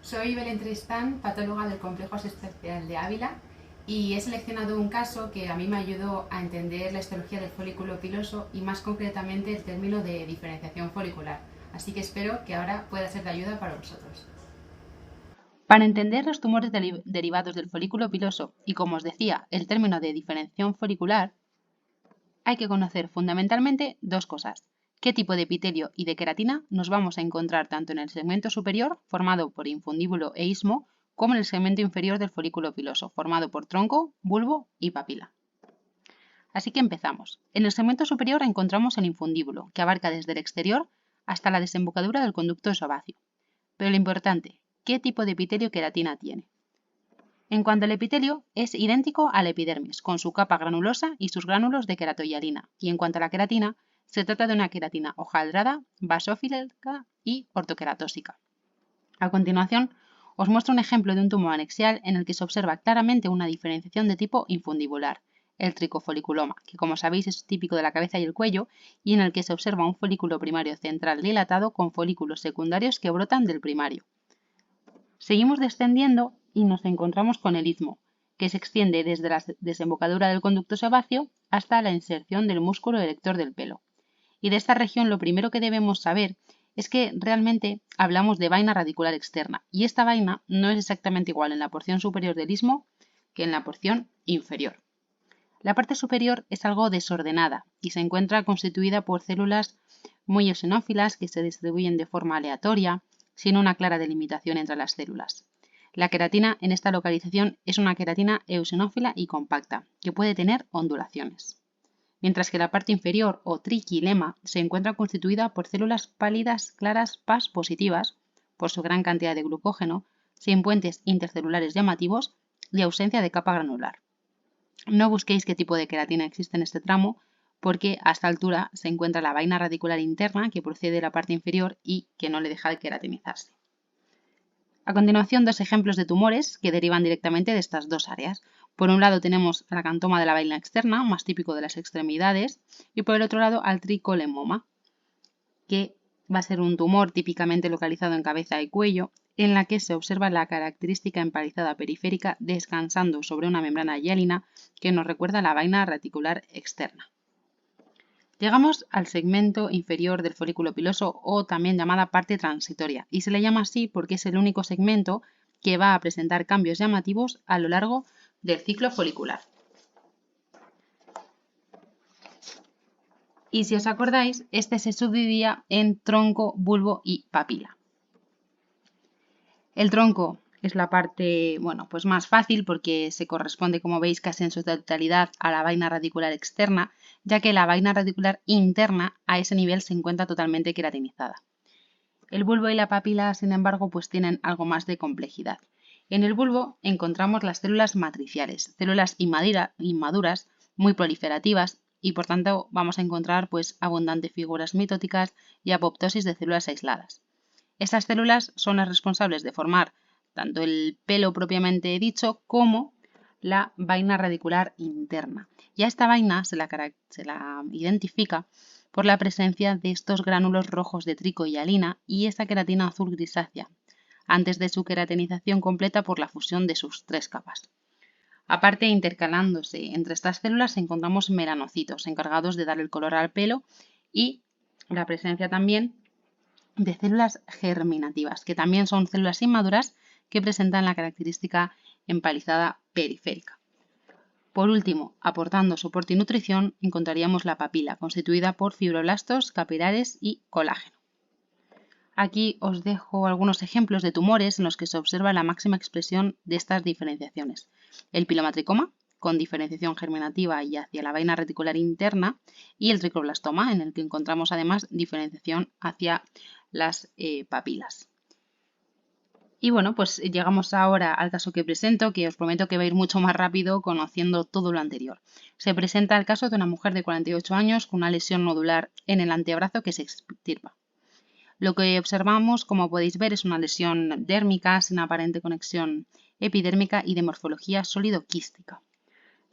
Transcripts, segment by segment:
Soy Belén Tristán, patóloga del Complejo Asistencial de Ávila, y he seleccionado un caso que a mí me ayudó a entender la histología del folículo piloso y más concretamente el término de diferenciación folicular. Así que espero que ahora pueda ser de ayuda para vosotros. Para entender los tumores derivados del folículo piloso y, como os decía, el término de diferenciación folicular, hay que conocer fundamentalmente dos cosas: qué tipo de epitelio y de queratina nos vamos a encontrar tanto en el segmento superior, formado por infundíbulo e istmo, como en el segmento inferior del folículo piloso, formado por tronco, bulbo y papila. Así que empezamos. En el segmento superior encontramos el infundíbulo, que abarca desde el exterior hasta la desembocadura del conducto esofágico. Pero lo importante, ¿qué tipo de epitelio queratina tiene? En cuanto al epitelio, es idéntico a la epidermis, con su capa granulosa y sus gránulos de queratohialina. Y en cuanto a la queratina, se trata de una queratina hojaldrada, basofílica y ortoqueratósica. A continuación, os muestro un ejemplo de un tumor anexial en el que se observa claramente una diferenciación de tipo infundibular, el tricofoliculoma, que como sabéis es típico de la cabeza y el cuello, y en el que se observa un folículo primario central dilatado con folículos secundarios que brotan del primario. Seguimos descendiendo y nos encontramos con el istmo, que se extiende desde la desembocadura del conducto sebáceo hasta la inserción del músculo erector del pelo. Y de esta región lo primero que debemos saber es que realmente hablamos de vaina radicular externa, y esta vaina no es exactamente igual en la porción superior del istmo que en la porción inferior. La parte superior es algo desordenada y se encuentra constituida por células muy eosinófilas que se distribuyen de forma aleatoria, sin una clara delimitación entre las células. La queratina en esta localización es una queratina eosinófila y compacta, que puede tener ondulaciones. Mientras que la parte inferior o triquilema se encuentra constituida por células pálidas claras Pas positivas, por su gran cantidad de glucógeno, sin puentes intercelulares llamativos y ausencia de capa granular. No busquéis qué tipo de queratina existe en este tramo, porque a esta altura se encuentra la vaina radicular interna que procede de la parte inferior y que no le deja de queratinizarse. A continuación, dos ejemplos de tumores que derivan directamente de estas dos áreas. Por un lado tenemos el acantoma de la vaina externa, más típico de las extremidades, y por el otro lado al tricolemoma, que va a ser un tumor típicamente localizado en cabeza y cuello, en la que se observa la característica empalizada periférica descansando sobre una membrana hialina que nos recuerda a la vaina reticular externa. Llegamos al segmento inferior del folículo piloso, o también llamada parte transitoria, y se le llama así porque es el único segmento que va a presentar cambios llamativos a lo largo del ciclo folicular. Y si os acordáis, este se subdividía en tronco, bulbo y papila. El tronco es la parte, pues más fácil porque se corresponde, como veis, casi en su totalidad a la vaina radicular externa, ya que la vaina radicular interna a ese nivel se encuentra totalmente queratinizada. El bulbo y la papila, sin embargo, pues tienen algo más de complejidad. En el bulbo encontramos las células matriciales, células inmaduras, muy proliferativas, y por tanto vamos a encontrar pues abundantes figuras mitóticas y apoptosis de células aisladas. Estas células son las responsables de formar tanto el pelo propiamente dicho como la vaina radicular interna. Y a esta vaina se la identifica por la presencia de estos gránulos rojos de tricohialina y esta queratina azul grisácea, antes de su queratinización completa por la fusión de sus tres capas. Aparte, intercalándose entre estas células encontramos melanocitos encargados de dar el color al pelo y la presencia también de células germinativas, que también son células inmaduras que presentan la característica empalizada periférica. Por último, aportando soporte y nutrición, encontraríamos la papila, constituida por fibroblastos, capilares y colágeno. Aquí os dejo algunos ejemplos de tumores en los que se observa la máxima expresión de estas diferenciaciones. El pilomatricoma, con diferenciación germinativa y hacia la vaina reticular interna, y el tricoblastoma, en el que encontramos además diferenciación hacia las papilas. Y bueno, pues llegamos ahora al caso que presento, que os prometo que va a ir mucho más rápido conociendo todo lo anterior. Se presenta el caso de una mujer de 48 años con una lesión nodular en el antebrazo que se extirpa. Lo que observamos, como podéis ver, es una lesión dérmica sin aparente conexión epidérmica y de morfología sólido-quística.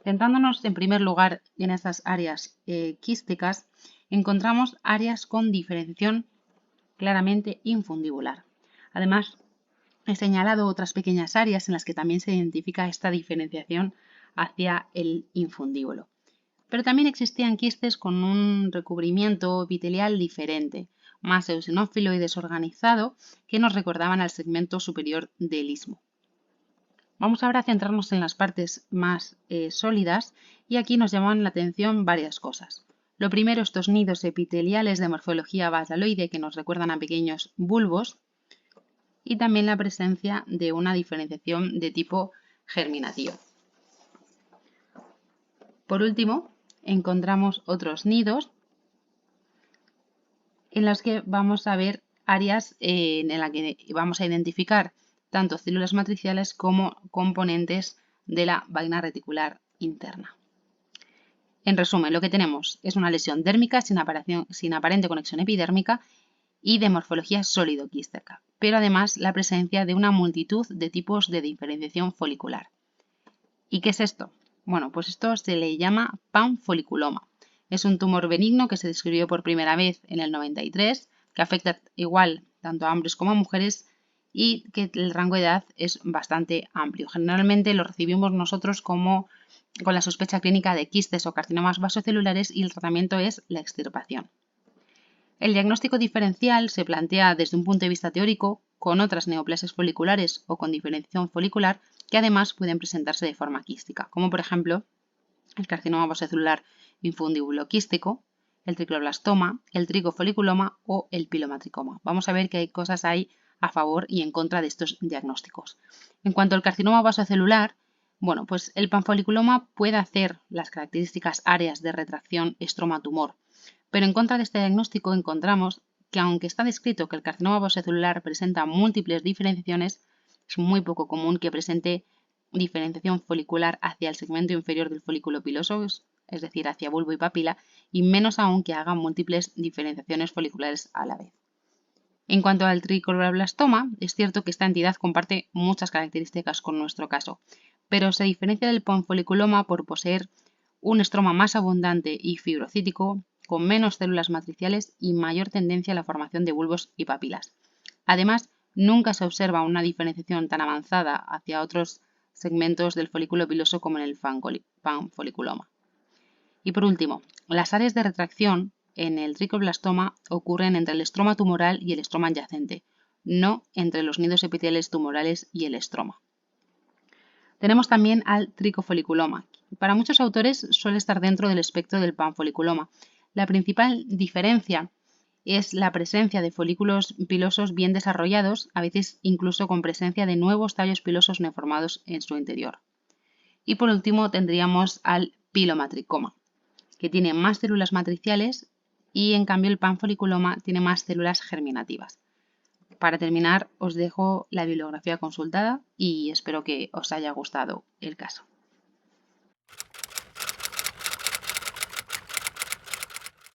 Centrándonos en primer lugar en estas áreas quísticas, encontramos áreas con diferenciación claramente infundibular. Además, he señalado otras pequeñas áreas en las que también se identifica esta diferenciación hacia el infundíbulo. Pero también existían quistes con un recubrimiento epitelial diferente, más eosinófilo y desorganizado, que nos recordaban al segmento superior del istmo. Vamos ahora a centrarnos en las partes más sólidas y aquí nos llaman la atención varias cosas. Lo primero, estos nidos epiteliales de morfología basaloide que nos recuerdan a pequeños bulbos y también la presencia de una diferenciación de tipo germinativo. Por último, encontramos otros nidos en los que vamos a ver áreas en las que vamos a identificar tanto células matriciales como componentes de la vaina reticular interna. En resumen, lo que tenemos es una lesión dérmica sin aparente conexión epidérmica y de morfología sólido-quística, pero además la presencia de una multitud de tipos de diferenciación folicular. ¿Y qué es esto? Bueno, pues esto se le llama panfoliculoma. Es un tumor benigno que se describió por primera vez en el 93, que afecta igual tanto a hombres como a mujeres y que el rango de edad es bastante amplio. Generalmente lo recibimos nosotros con la sospecha clínica de quistes o carcinomas vasocelulares y el tratamiento es la extirpación. El diagnóstico diferencial se plantea desde un punto de vista teórico con otras neoplasias foliculares o con diferenciación folicular que además pueden presentarse de forma quística, como por ejemplo el carcinoma vasocelular infundíbulo quístico, el tricloblastoma, el tricofoliculoma o el pilomatricoma. Vamos a ver qué cosas hay a favor y en contra de estos diagnósticos. En cuanto al carcinoma vasocelular, bueno, pues el panfoliculoma puede hacer las características áreas de retracción estroma-tumor, pero en contra de este diagnóstico encontramos que aunque está descrito que el carcinoma vasocelular presenta múltiples diferenciaciones, es muy poco común que presente diferenciación folicular hacia el segmento inferior del folículo piloso, es decir, hacia bulbo y papila, y menos aún que haga múltiples diferenciaciones foliculares a la vez. En cuanto al tricoloblastoma, es cierto que esta entidad comparte muchas características con nuestro caso, pero se diferencia del panfoliculoma por poseer un estroma más abundante y fibrocítico, con menos células matriciales y mayor tendencia a la formación de bulbos y papilas. Además, nunca se observa una diferenciación tan avanzada hacia otros segmentos del folículo piloso como en el panfoliculoma. Y por último, las áreas de retracción en el tricoblastoma ocurren entre el estroma tumoral y el estroma adyacente, no entre los nidos epiteliales tumorales y el estroma. Tenemos también al tricofoliculoma. Para muchos autores suele estar dentro del espectro del panfoliculoma. La principal diferencia es la presencia de folículos pilosos bien desarrollados, a veces incluso con presencia de nuevos tallos pilosos neoformados en su interior. Y por último tendríamos al pilomatricoma, que tiene más células matriciales y en cambio el panfoliculoma tiene más células germinativas. Para terminar, os dejo la bibliografía consultada y espero que os haya gustado el caso.